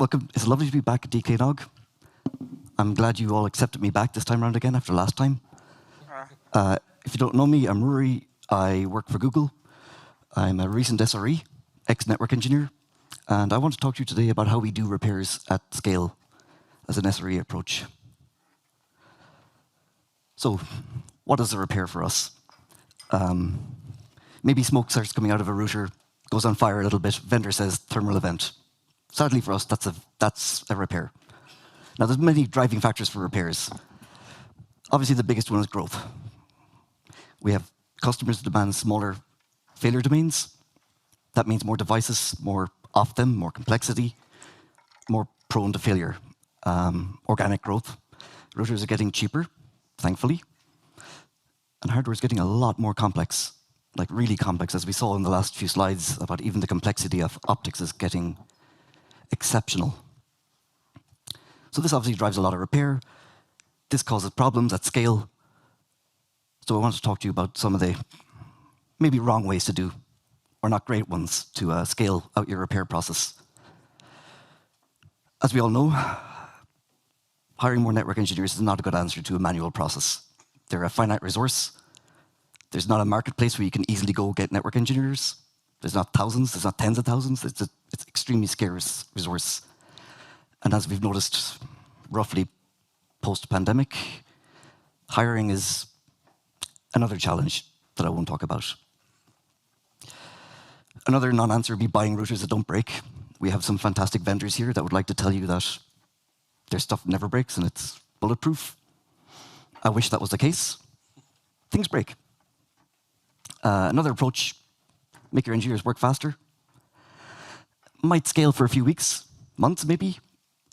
Welcome. It's lovely to be back at DKNOG. I'm glad you all accepted me back this time around again after last time. If you don't know me, I'm Rory. I work for Google. I'm a recent SRE, ex-network engineer, and I want to talk to you today about how we do repairs at scale as an SRE approach. So, what is a repair for us? Maybe smoke starts coming out of a router, goes on fire a little bit, vendor says thermal event. Sadly for us, that's a repair. Now, there's many driving factors for repairs. Obviously, the biggest one is growth. We have customers that demand smaller failure domains. That means more devices, more of them, more complexity, more prone to failure. Organic growth. Routers are getting cheaper, thankfully. And hardware is getting a lot more complex, like really complex, as we saw in the last few slides about even the complexity of optics is getting exceptional. So this obviously drives a lot of repair. This causes problems at scale. So I want to talk to you about some of the maybe wrong ways to do, or not great ones, to scale out your repair process. As we all know, hiring more network engineers is not a good answer to a manual process. They're a finite resource. There's not a marketplace where you can easily go get network engineers. There's not thousands, there's not tens of thousands. It's extremely scarce resource. And as we've noticed, roughly post-pandemic, hiring is another challenge that I won't talk about. Another non-answer would be buying routers that don't break. We have some fantastic vendors here that would like to tell you that their stuff never breaks and it's bulletproof. I wish that was the case. Things break. Another approach, make your engineers work faster. Might scale for a few weeks, months maybe,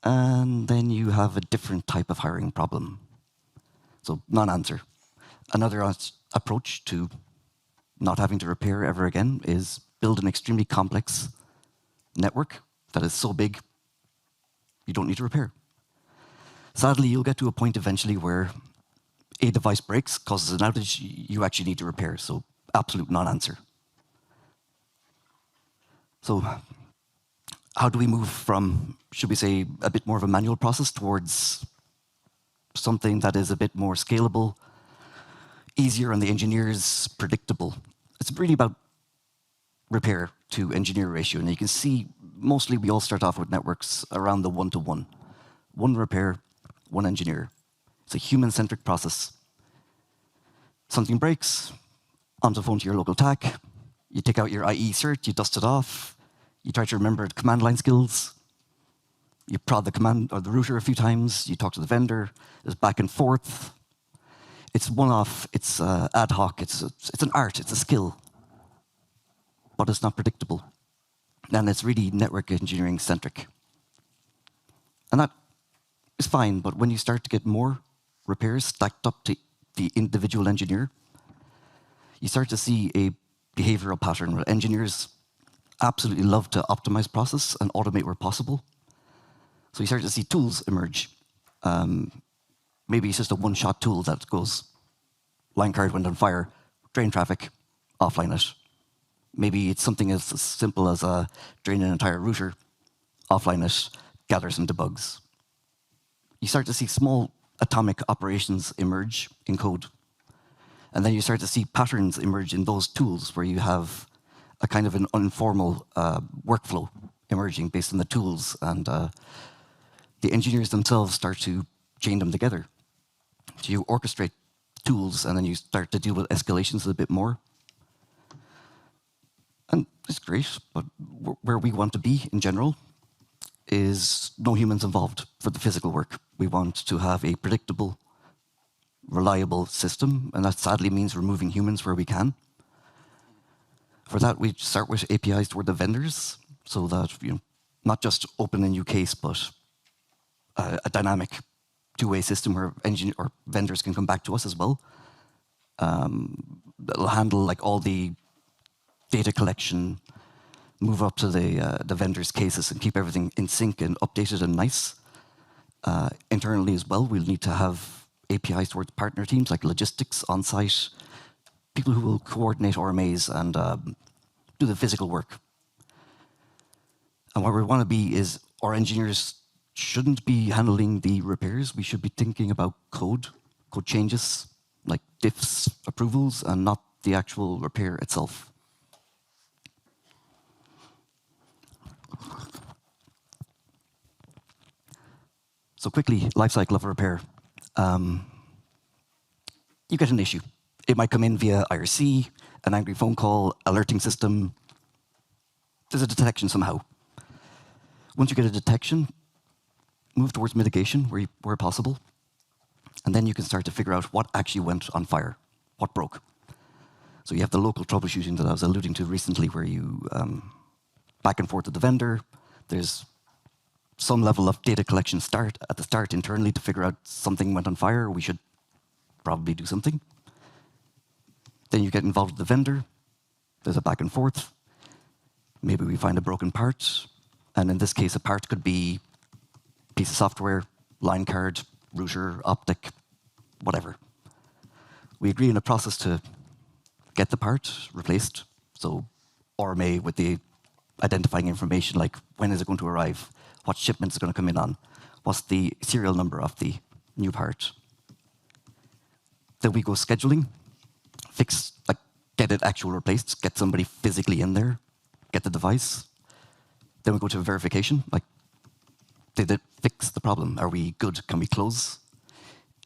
and then you have a different type of hiring problem. So non-answer. Another approach to not having to repair ever again is build an extremely complex network that is so big you don't need to repair. Sadly, you'll get to a point eventually where a device breaks, causes an outage, you actually need to repair. So absolute non-answer. So how do we move from, should we say, a bit more of a manual process towards something that is a bit more scalable, easier on the engineers, predictable? It's really about repair to engineer ratio. And you can see, mostly we all start off with networks around the 1-to-1. One repair, one engineer. It's a human-centric process. Something breaks, on the phone to your local TAC, you take out your IE cert, you dust it off, you try to remember the command line skills, you prod the command or the router a few times, you talk to the vendor, there's back and forth. It's one-off, it's ad hoc, it's an art, it's a skill, but it's not predictable. And it's really network engineering centric. And that is fine, but when you start to get more repairs stacked up to the individual engineer, you start to see a behavioral pattern where engineers absolutely love to optimize process and automate where possible. So you start to see tools emerge. Maybe it's just a one-shot tool that goes, line card went on fire, drain traffic, offline it. Maybe it's something as simple as drain an entire router, offline it, gather some debugs. You start to see small atomic operations emerge in code. And then you start to see patterns emerge in those tools where you have a kind of an informal workflow emerging based on the tools. And the engineers themselves start to chain them together. So you orchestrate tools, and then you start to deal with escalations a bit more. And it's great, but where we want to be in general is no humans involved for the physical work. We want to have a predictable, reliable system, and that sadly means removing humans where we can. For that, we start with APIs toward the vendors, so that not just open a new case, but a dynamic two-way system where vendors can come back to us as well. That'll handle like all the data collection, move up to the vendors' cases, and keep everything in sync and updated and nice. Internally as well, we'll need to have APIs towards partner teams like logistics, on-site, people who will coordinate RMAs and do the physical work. And where we want to be is our engineers shouldn't be handling the repairs. We should be thinking about code changes, like diffs approvals, and not the actual repair itself. So quickly, lifecycle of a repair. You get an issue. It might come in via IRC, an angry phone call, alerting system. There's a detection somehow. Once you get a detection, move towards mitigation where possible. And then you can start to figure out what actually went on fire, what broke. So you have the local troubleshooting that I was alluding to recently, where you back and forth with the vendor. There's some level of data collection at the start internally to figure out something went on fire. We should probably do something. Then you get involved with the vendor. There's a back and forth. Maybe we find a broken part. And in this case, a part could be a piece of software, line card, router, optic, whatever. We agree on a process to get the part replaced. So RMA with the identifying information, like when is it going to arrive, what shipment is going to come in on, what's the serial number of the new part. Then we go scheduling, fix, like get it actually replaced, get somebody physically in there, get the device. Then we go to verification, like did it fix the problem? Are we good? Can we close?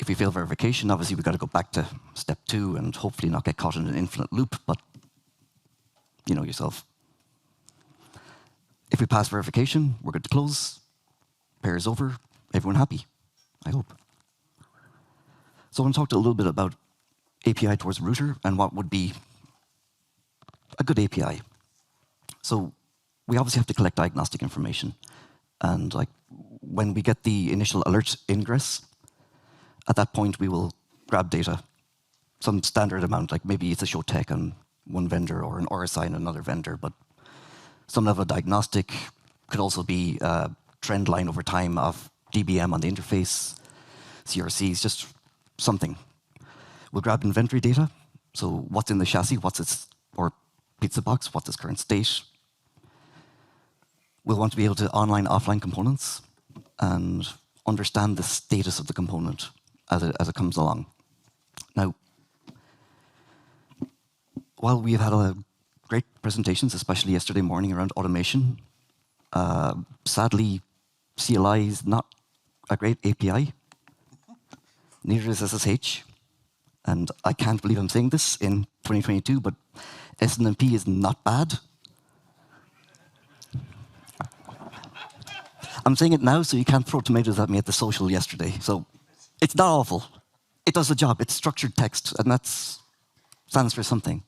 If we fail verification, obviously we've got to go back to step 2 and hopefully not get caught in an infinite loop, but you know yourself. If we pass verification, we're good to close. Repair is over. Everyone happy, I hope. So I want to talk a little bit about API towards router and what would be a good API. So we obviously have to collect diagnostic information. And like when we get the initial alert ingress, at that point we will grab data, some standard amount, like maybe it's a show tech on one vendor or an RSI on another vendor, but some level of diagnostic could also be a trend line over time of DBM on the interface, CRCs, just something. We'll grab inventory data. So what's in the chassis, what's its, or pizza box, what's its current state. We'll want to be able to online, offline components and understand the status of the component as it comes along. Now, while we've had a great presentations, especially yesterday morning around automation, sadly, CLI is not a great API. Neither is SSH. And I can't believe I'm saying this in 2022, but SNMP is not bad. I'm saying it now, so you can't throw tomatoes at me at the social yesterday. So it's not awful. It does the job. It's structured text, and that stands for something.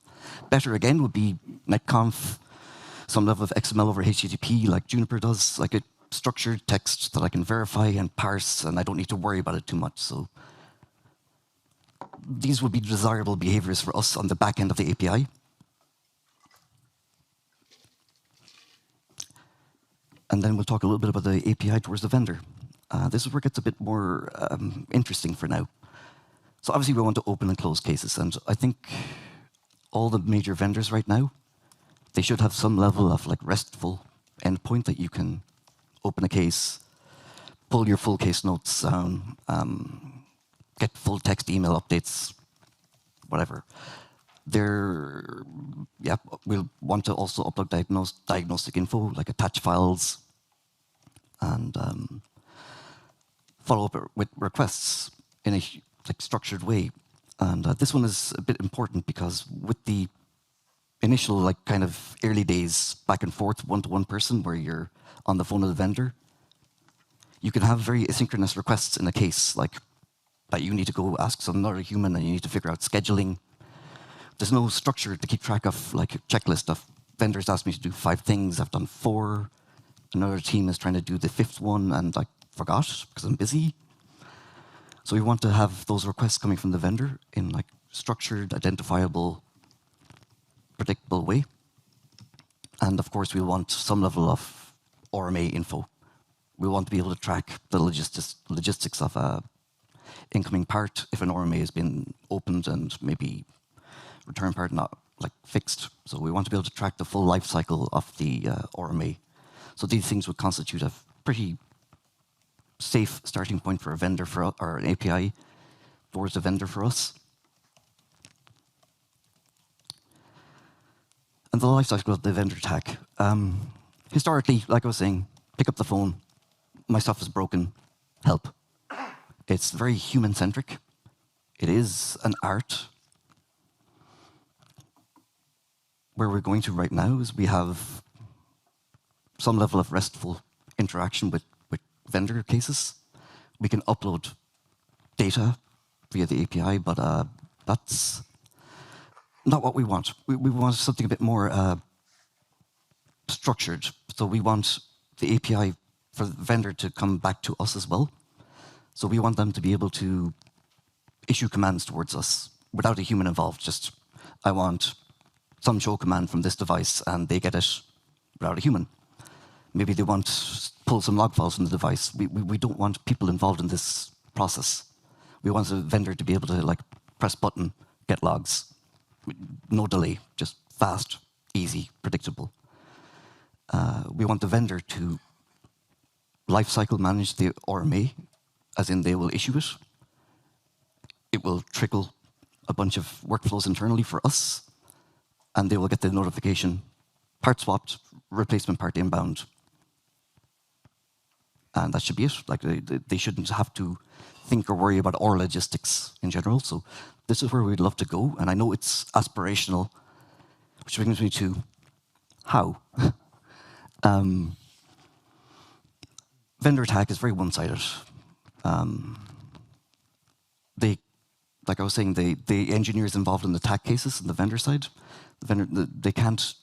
Better again would be netconf, some level of XML over HTTP, like Juniper does, like a structured text that I can verify and parse, and I don't need to worry about it too much. So these would be desirable behaviors for us on the back end of the API. And then we'll talk a little bit about the API towards the vendor. This is where it gets a bit more interesting for now. So obviously we want to open and close cases, and I think all the major vendors right now, they should have some level of like RESTful endpoint that you can open a case, pull your full case notes down, get full text email updates, whatever. We'll want to also upload diagnostic info, like attach files, and follow up with requests in a like structured way. And this one is a bit important because with the initial like kind of early days back and forth one-to-one person where you're on the phone with the vendor, you can have very asynchronous requests in a case like that you need to go ask some another human and you need to figure out scheduling. There's no structure to keep track of, like a checklist of vendors asked me to do 5 things, I've done 4. Another team is trying to do the 5th one and I forgot because I'm busy. So we want to have those requests coming from the vendor in like structured, identifiable, predictable way. And of course, we want some level of RMA info. We want to be able to track the logistics of a incoming part if an RMA has been opened and maybe return part not like fixed. So we want to be able to track the full life cycle of the RMA. So these things would constitute a pretty safe starting point for a vendor or an API towards a vendor for us. And the life cycle of the vendor tag. Historically, like I was saying, pick up the phone, my stuff is broken, help. It's very human-centric. It is an art. Where we're going to right now is we have some level of RESTful interaction with vendor cases. We can upload data via the API, but that's not what we want. We want something a bit more structured. So we want the API for the vendor to come back to us as well. So we want them to be able to issue commands towards us without a human involved. Just, I want some show command from this device, and they get it without a human. Maybe they want to pull some log files from the device. We don't want people involved in this process. We want the vendor to be able to like press button, get logs. No delay, just fast, easy, predictable. We want the vendor to lifecycle manage the RMA, as in they will issue it. It will trickle a bunch of workflows internally for us, and they will get the notification, part swapped, replacement part inbound. And that should be it. Like they shouldn't have to think or worry about our logistics in general. So this is where we'd love to go. And I know it's aspirational, which brings me to how. Vendor tag is very one-sided. Like I was saying, the engineers involved in the tag cases on the vendor side, they can't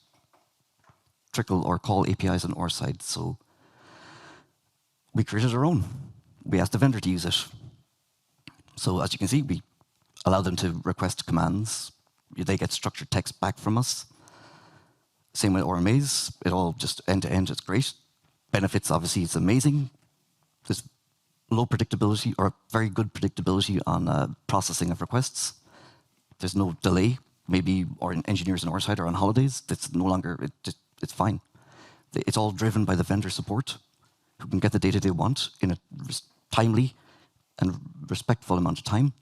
trickle or call APIs on our side. So we created our own. We asked the vendor to use it. So as you can see, we allow them to request commands. They get structured text back from us. Same with RMAs. It all just end-to-end, it's great. Benefits, obviously, it's amazing. There's low predictability, or very good predictability on processing of requests. There's no delay. Maybe our engineers on our side are on holidays. It's no longer, it's fine. It's all driven by the vendor support, who can get the data they want in a timely and respectful amount of time.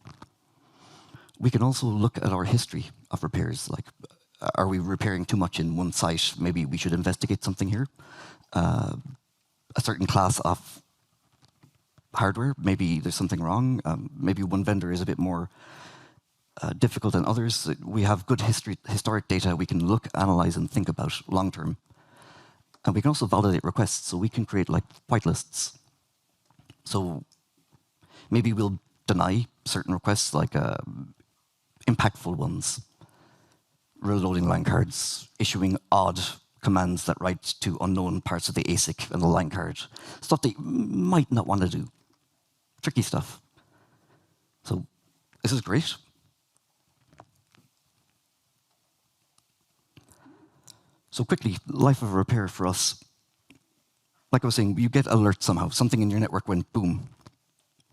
We can also look at our history of repairs. Like, are we repairing too much in one site? Maybe we should investigate something here. A certain class of hardware, maybe there's something wrong. Maybe one vendor is a bit more difficult than others. We have good historic data we can look, analyze, and think about long term. And we can also validate requests, so we can create like whitelists. So maybe we'll deny certain requests, like impactful ones, reloading line cards, issuing odd commands that write to unknown parts of the ASIC and the line card, stuff they might not want to do. Tricky stuff. So this is great. So quickly, life of a repair for us. Like I was saying, you get alert somehow. Something in your network went boom.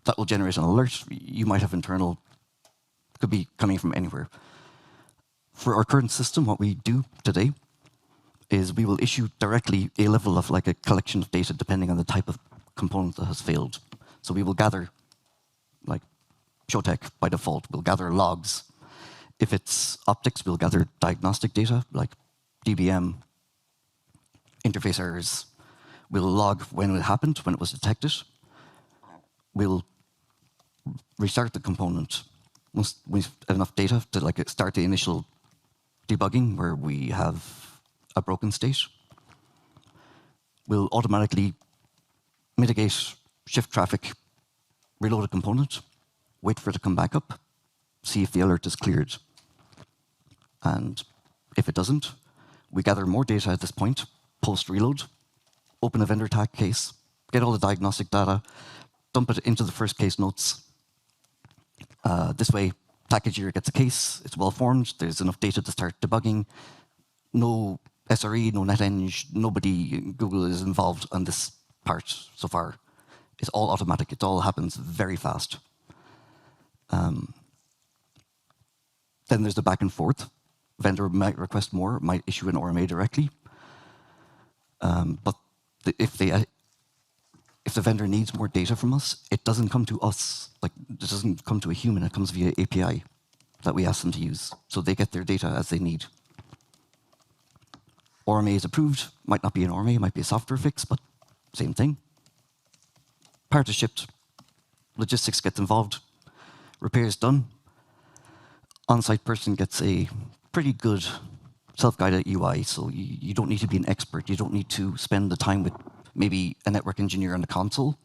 That will generate an alert. You might have internal, could be coming from anywhere. For our current system, what we do today is we will issue directly a level of like a collection of data depending on the type of component that has failed. So we will gather, like Showtech by default, we'll gather logs. If it's optics, we'll gather diagnostic data like DBM, interface errors. We'll log when it happened, when it was detected. We'll restart the component once we've enough data to like start the initial debugging where we have a broken state. We'll automatically mitigate shift traffic, reload a component, wait for it to come back up, see if the alert is cleared. And if it doesn't, we gather more data at this point, post-reload, open a vendor tag case, get all the diagnostic data, dump it into the first case notes. This way, packager gets a case, it's well-formed, there's enough data to start debugging. No SRE, no neteng, nobody, Google is involved on this part so far. It's all automatic, it all happens very fast. Then there's the back and forth. Vendor might request more, might issue an RMA directly. But if they if the vendor needs more data from us, it doesn't come to us. Like, it doesn't come to a human. It comes via API that we ask them to use. So they get their data as they need. RMA is approved. Might not be an RMA, might be a software fix, but same thing. Part is shipped. Logistics gets involved. Repair is done. On-site person gets a pretty good self-guided UI, so you don't need to be an expert. You don't need to spend the time with maybe a network engineer on the console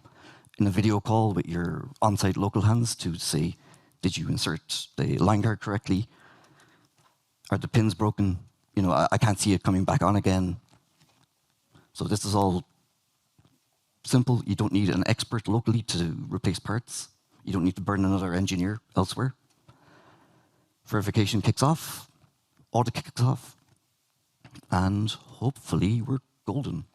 in a video call with your on-site local hands to say, did you insert the line card correctly? Are the pins broken? You know, I can't see it coming back on again. So this is all simple. You don't need an expert locally to replace parts. You don't need to burn another engineer elsewhere. Verification kicks off. Audit kicks off. And hopefully we're golden.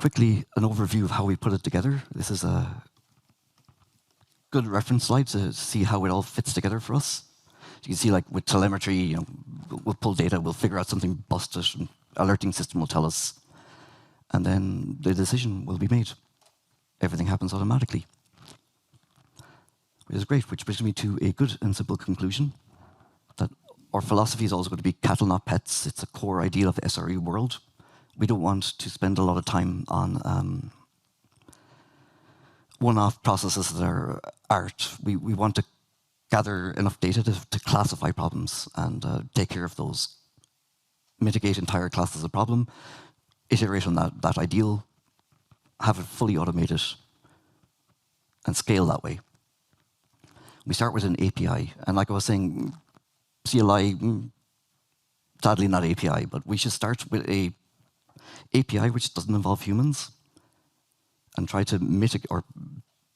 Quickly, an overview of how we put it together. This is a good reference slide to see how it all fits together for us. You can see, like with telemetry, you know, we'll pull data, we'll figure out something busted, and alerting system will tell us, and then the decision will be made. Everything happens automatically. Which is great, which brings me to a good and simple conclusion that our philosophy is always going to be cattle, not pets. It's a core ideal of the SRE world. We don't want to spend a lot of time on one-off processes that are art. We want to gather enough data to classify problems and take care of those. Mitigate entire classes of problem, iterate on that ideal, have it fully automated, and scale that way. We start with an API, and like I was saying, CLI, sadly not API, but we should start with a API which doesn't involve humans and try to mitigate or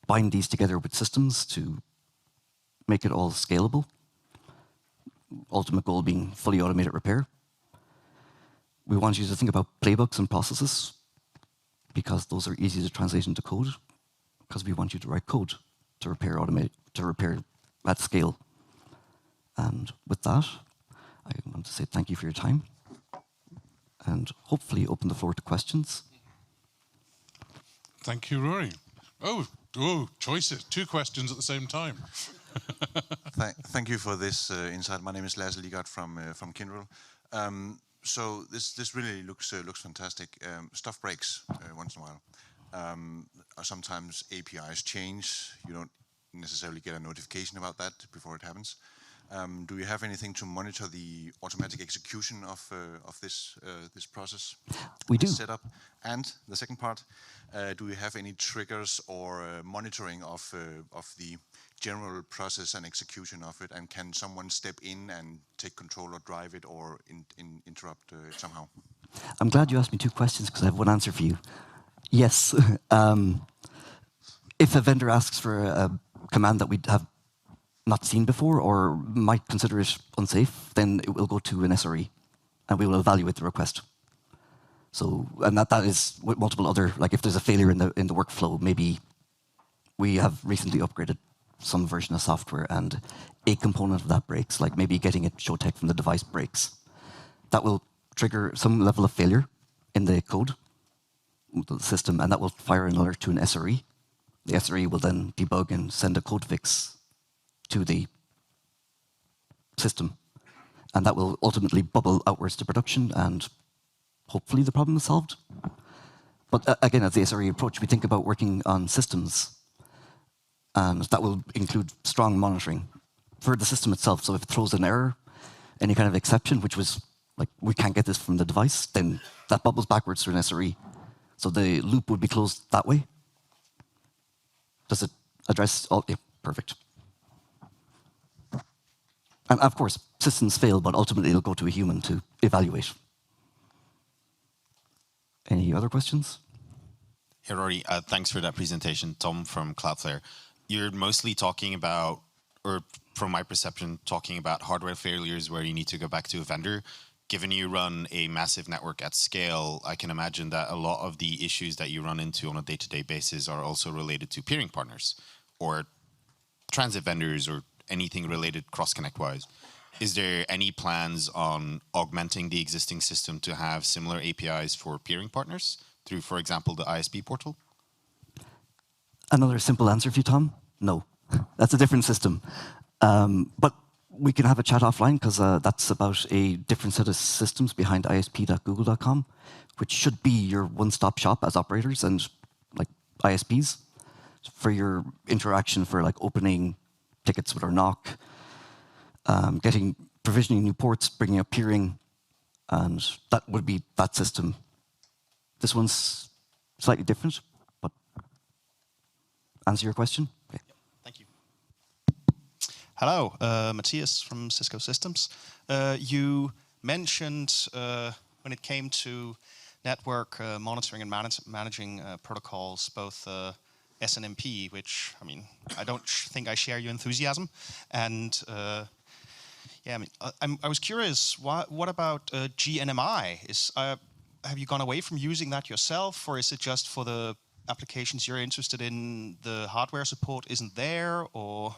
bind these together with systems to make it all scalable. Ultimate goal being fully automated repair. We want you to think about playbooks and processes because those are easy to translate into code, because we want you to write code to repair at scale. And with that, I want to say thank you for your time and hopefully open the floor to questions. Thank you, Rory. Oh, choices. 2 questions at the same time. Thank you for this insight. My name is Lasse Ligard from Kindrel. So this really looks fantastic. Stuff breaks once in a while. Sometimes APIs change. You don't necessarily get a notification about that before it happens. Do you have anything to monitor the automatic execution of this process? We do. Setup. And the second part, do you have any triggers or monitoring of the general process and execution of it? And can someone step in and take control or drive it or interrupt it somehow? I'm glad you asked me 2 questions because I have one answer for you. Yes. If a vendor asks for a command that we have not seen before or might consider it unsafe, then it will go to an SRE and we will evaluate the request. So, and that is with multiple other, like if there's a failure in the workflow, maybe we have recently upgraded some version of software and a component of that breaks, like maybe getting a show tech from the device breaks. That will trigger some level of failure in the code, the system, and that will fire an alert to an SRE. The SRE will then debug and send a code fix to the system. And that will ultimately bubble outwards to production, and hopefully the problem is solved. But again, as the SRE approach, we think about working on systems, and that will include strong monitoring for the system itself. So if it throws an error, any kind of exception, which was like, we can't get this from the device, then that bubbles backwards to an SRE. So the loop would be closed that way. Does it address all? Yeah, perfect. And of course, systems fail, but ultimately it'll go to a human to evaluate. Any other questions? Hey, Rory, thanks for that presentation. Tom from Cloudflare. You're mostly talking about, or from my perception, talking about hardware failures where you need to go back to a vendor. Given you run a massive network at scale, I can imagine that a lot of the issues that you run into on a day-to-day basis are also related to peering partners or transit vendors or anything related cross-connect-wise. is there any plans on augmenting the existing system to have similar APIs for peering partners through, for example, the ISP portal? Another simple answer for you, Tom? No. That's a different system. But we can have a chat offline, because that's about a different set of systems behind isp.google.com, which should be your one-stop shop as operators and like ISPs for your interaction for like opening tickets with our NOC, provisioning new ports, bringing up peering, and that would be that system. This one's slightly different, but answer your question? Okay. Yep. Thank you. Hello, Matthias from Cisco Systems. You mentioned when it came to network monitoring and managing protocols, both SNMP, which, I mean, I don't think I share your enthusiasm, and yeah, I mean, I was curious, what about GNMI? Have you gone away from using that yourself, or is it just for the applications you're interested in, the hardware support isn't there, or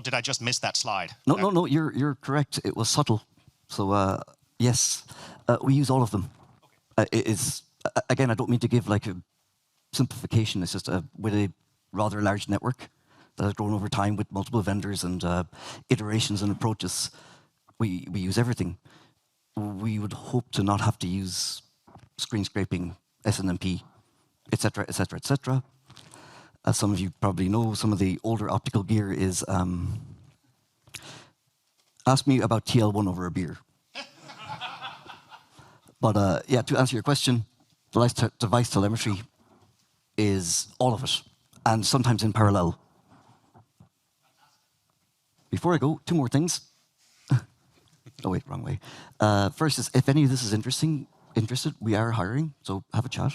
did I just miss that slide? No, you're correct. It was subtle. So yes, we use all of them. Okay. It is, again, I don't mean to give like a simplification. It's just with a rather large network that has grown over time with multiple vendors and iterations and approaches, we use everything. We would hope to not have to use screen scraping, SNMP, etc., etc., etc. As some of you probably know, some of the older optical gear is ask me about TL1 over a beer. But yeah, to answer your question, device telemetry is all of it, and sometimes in parallel. Before I go, two more things. Oh wait, wrong way. First is, if any of this is interested, we are hiring, so have a chat.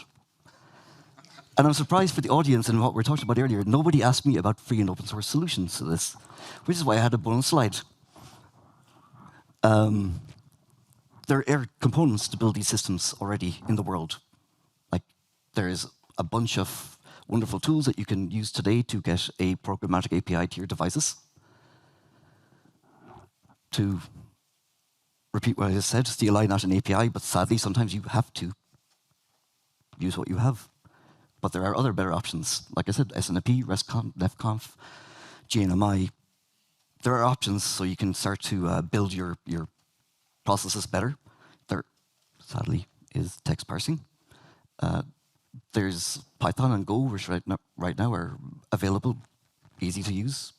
And I'm surprised for the audience and what we were talking about earlier, nobody asked me about free and open source solutions to this, which is why I had a bonus slide. There are components to build these systems already in the world. Like, there is a bunch of wonderful tools that you can use today to get a programmatic API to your devices. To repeat what I just said, CLI not an API, but sadly sometimes you have to use what you have. But there are other better options. Like I said, SNMP, RESTconf, DEFCONF, GNMI. There are options so you can start to build your processes better. There, sadly, is text parsing. There's Python and Go, which right now are available, easy to use,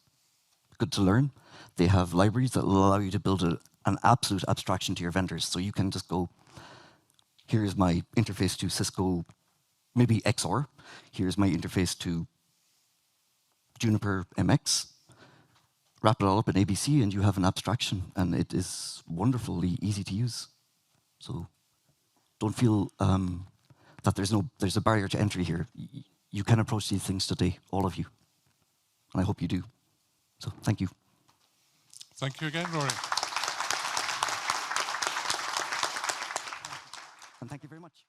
good to learn. They have libraries that will allow you to build an absolute abstraction to your vendors. So you can just go, here's my interface to Cisco, maybe XOR. Here's my interface to Juniper MX. Wrap it all up in ABC, and you have an abstraction, and it is wonderfully easy to use. So don't feel that there's a barrier to entry here. You can approach these things today, all of you, and I hope you do. So thank you. Thank you again, Rory. And thank you very much.